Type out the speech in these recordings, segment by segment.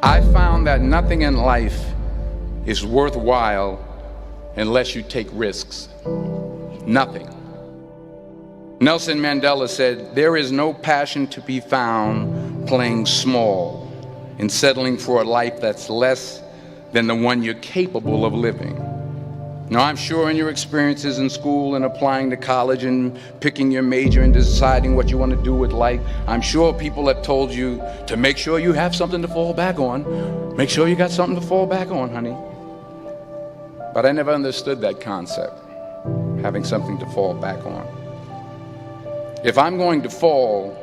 I found that nothing in life is worthwhile unless you take risks. Nothing. Nelson Mandela said, "There is no passion to be found playing small and settling for a life that's less than the one you're capable of living." Now, I'm sure in your experiences in school and applying to college and picking your major and deciding what you want to do with life, I'm sure people have told you to make sure you have something to fall back on. Make sure you got something to fall back on, honey. But I never understood that concept, having something to fall back on. If I'm going to fall,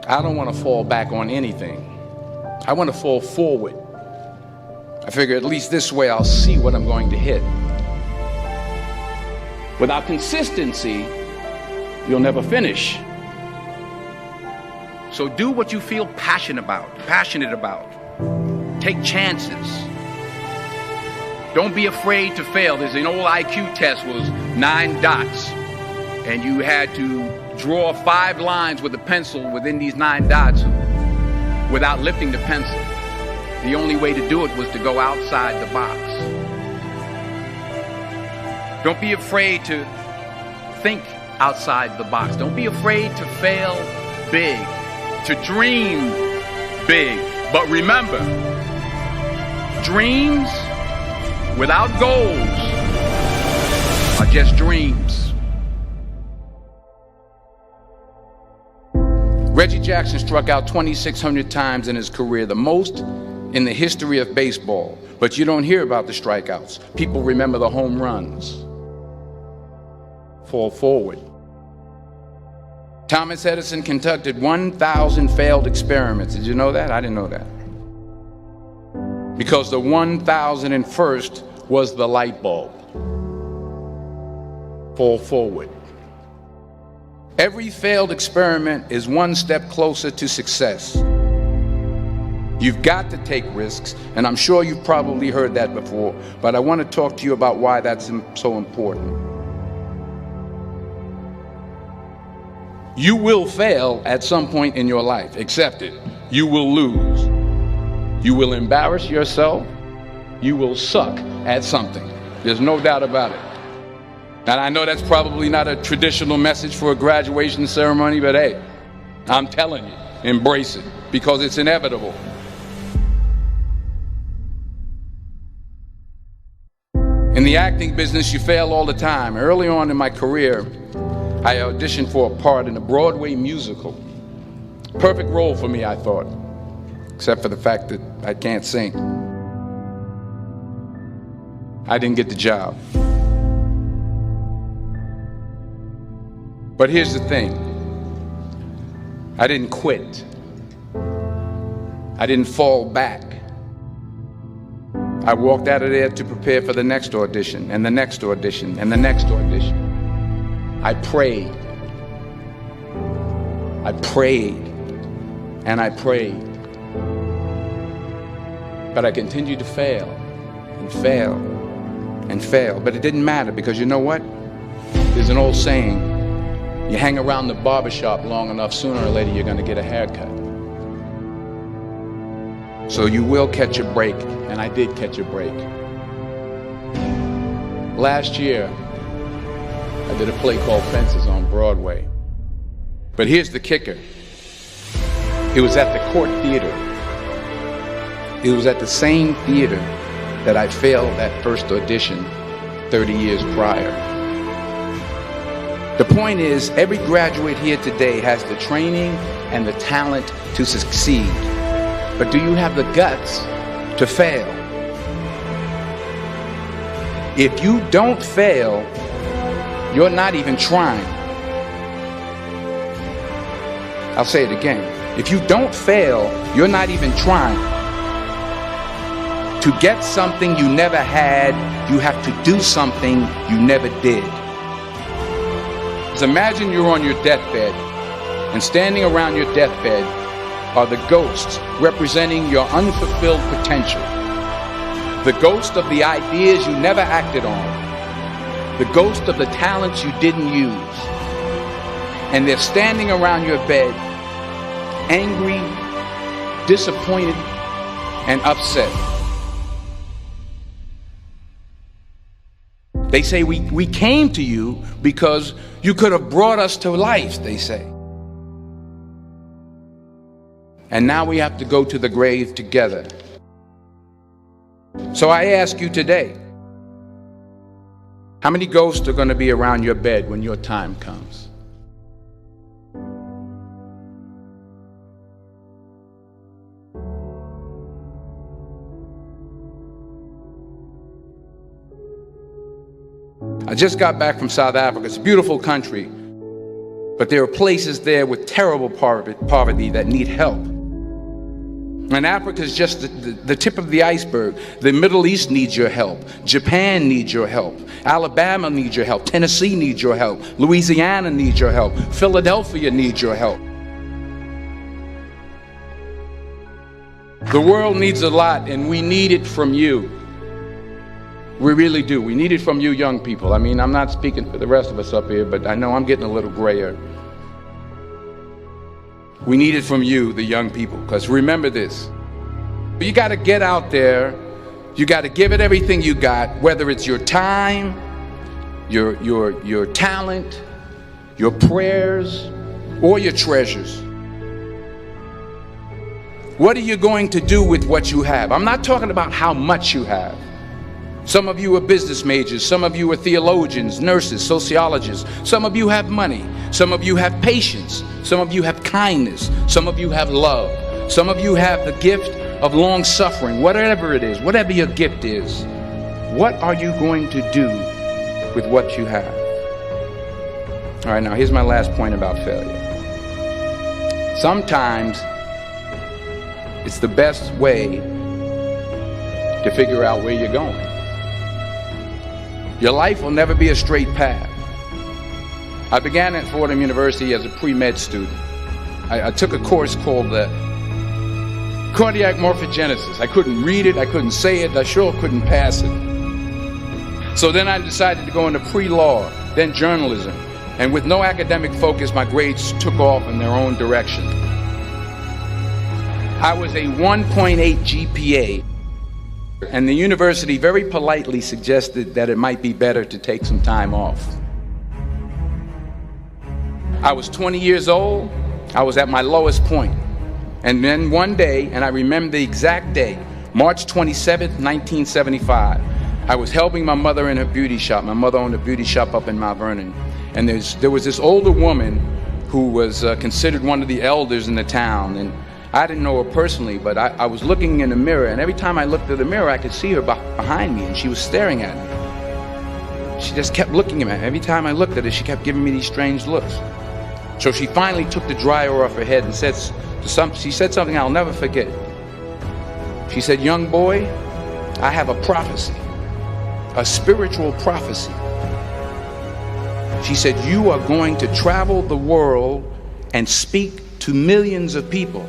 I don't want to fall back on anything. I want to fall forward. I figure at least this way I'll see what I'm going to hit. Without consistency, you'll never finish. So do what you feel passionate about. Take chances. Don't be afraid to fail. There's an old IQ test, was 9 dots, and you had to draw 5 lines with a pencil within these 9 dots without lifting the pencil. The only way to do it was to go outside the box. Don't be afraid to think outside the box. Don't be afraid to fail big, to dream big. But remember, dreams without goals are just dreams. Reggie Jackson struck out 2,600 times in his career, the most in the history of baseball. But you don't hear about the strikeouts. People remember the home runs. Fall forward. Thomas Edison conducted 1,000 failed experiments. Did you know that? I didn't know that. Because the 1,001st was the light bulb. Fall forward. Every failed experiment is one step closer to success. You've got to take risks, and I'm sure you've probably heard that before, but I want to talk to you about why that's so important. You will fail at some point in your life. Accept it. You will lose. You will embarrass yourself. You will suck at something. There's no doubt about it. And I know that's probably not a traditional message for a graduation ceremony, but hey, I'm telling you, embrace it, because it's inevitable. In the acting business, you fail all the time. Early on in my career, I auditioned for a part in a Broadway musical. Perfect role for me, I thought, except for the fact that I can't sing. I didn't get the job. But here's the thing. I didn't quit. I didn't fall back. I walked out of there to prepare for the next audition, and the next audition, and the next audition. I prayed. I prayed. And I prayed. But I continued to fail and fail and fail. But it didn't matter, because you know what? There's an old saying, you hang around the barbershop long enough, sooner or later you're going to get a haircut. So you will catch a break, and I did catch a break. Last year, I did a play called Fences on Broadway. But here's the kicker. It was at the Court Theater. It was at the same theater that I failed that first audition 30 years prior. The point is, every graduate here today has the training and the talent to succeed. But do you have the guts to fail? If you don't fail, you're not even trying. I'll say it again. If you don't fail, you're not even trying. To get something you never had, you have to do something you never did. Just imagine you're on your deathbed, and standing around your deathbed are the ghosts representing your unfulfilled potential. The ghost of the ideas you never acted on. The ghost of the talents you didn't use. And they're standing around your bed, angry, disappointed, and upset. They say we came to you because you could have brought us to life, they say. And now we have to go to the grave together. So I ask you today, how many ghosts are going to be around your bed when your time comes? I just got back from South Africa. It's a beautiful country, but there are places there with terrible poverty that need help. And Africa is just the tip of the iceberg. The Middle East needs your help. Japan needs your help. Alabama needs your help. Tennessee needs your help. Louisiana needs your help. Philadelphia needs your help. The world needs a lot, and we need it from you. We really do. We need it from you young people. I mean, I'm not speaking for the rest of us up here, but I know I'm getting a little grayer. We need it from you, the young people, because remember this. You got to get out there. You got to give it everything you got, whether it's your time, your talent, your prayers, or your treasures. What are you going to do with what you have? I'm not talking about how much you have. Some of you are business majors, some of you are theologians, nurses, sociologists. Some of you have money, some of you have patience, some of you have kindness, some of you have love, some of you have the gift of long suffering. Whatever it is, whatever your gift is, what are you going to do with what you have? All right, now here's my last point about failure. Sometimes it's the best way to figure out where you're going. Your life will never be a straight path. I began at Fordham University as a pre-med student. I took a course called cardiac morphogenesis. I couldn't read it, I couldn't say it, I sure couldn't pass it. So then I decided to go into pre-law, then journalism. And with no academic focus, my grades took off in their own direction. I was a 1.8 GPA. And the university very politely suggested that it might be better to take some time off. I was 20 years old. I was at my lowest point. And then one day, and I remember the exact day, March 27th, 1975, I was helping my mother in her beauty shop. My mother owned a beauty shop up in Mount Vernon. And there was this older woman who was considered one of the elders in the town. And I didn't know her personally, but I was looking in the mirror, and every time I looked at the mirror, I could see her behind me, and she was staring at me. She just kept looking at me. Every time I looked at her, she kept giving me these strange looks. So she finally took the dryer off her head and she said something I'll never forget. She said, "Young boy, I have a prophecy, a spiritual prophecy." She said, "You are going to travel the world and speak to millions of people."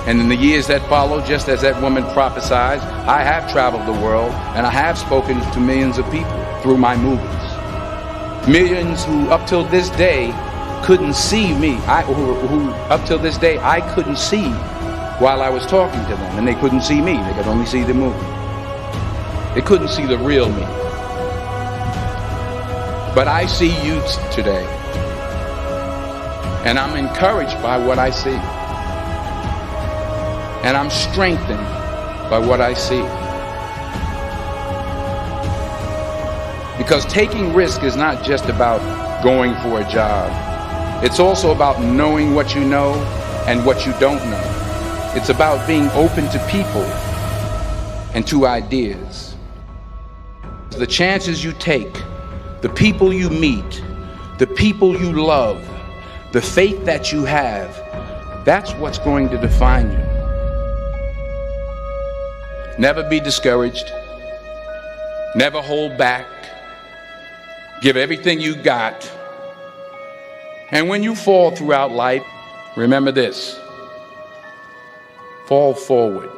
And in the years that followed, just as that woman prophesied, I have traveled the world and I have spoken to millions of people through my movies. Millions who up till this day couldn't see me, who up till this day I couldn't see while I was talking to them, and they couldn't see me, they could only see the movie. They couldn't see the real me. But I see you today, and I'm encouraged by what I see. And I'm strengthened by what I see. Because taking risk is not just about going for a job. It's also about knowing what you know and what you don't know. It's about being open to people and to ideas. The chances you take, the people you meet, the people you love, the faith that you have, that's what's going to define you. Never be discouraged. Never hold back. Give everything you got. And when you fall throughout life, remember this: fall forward.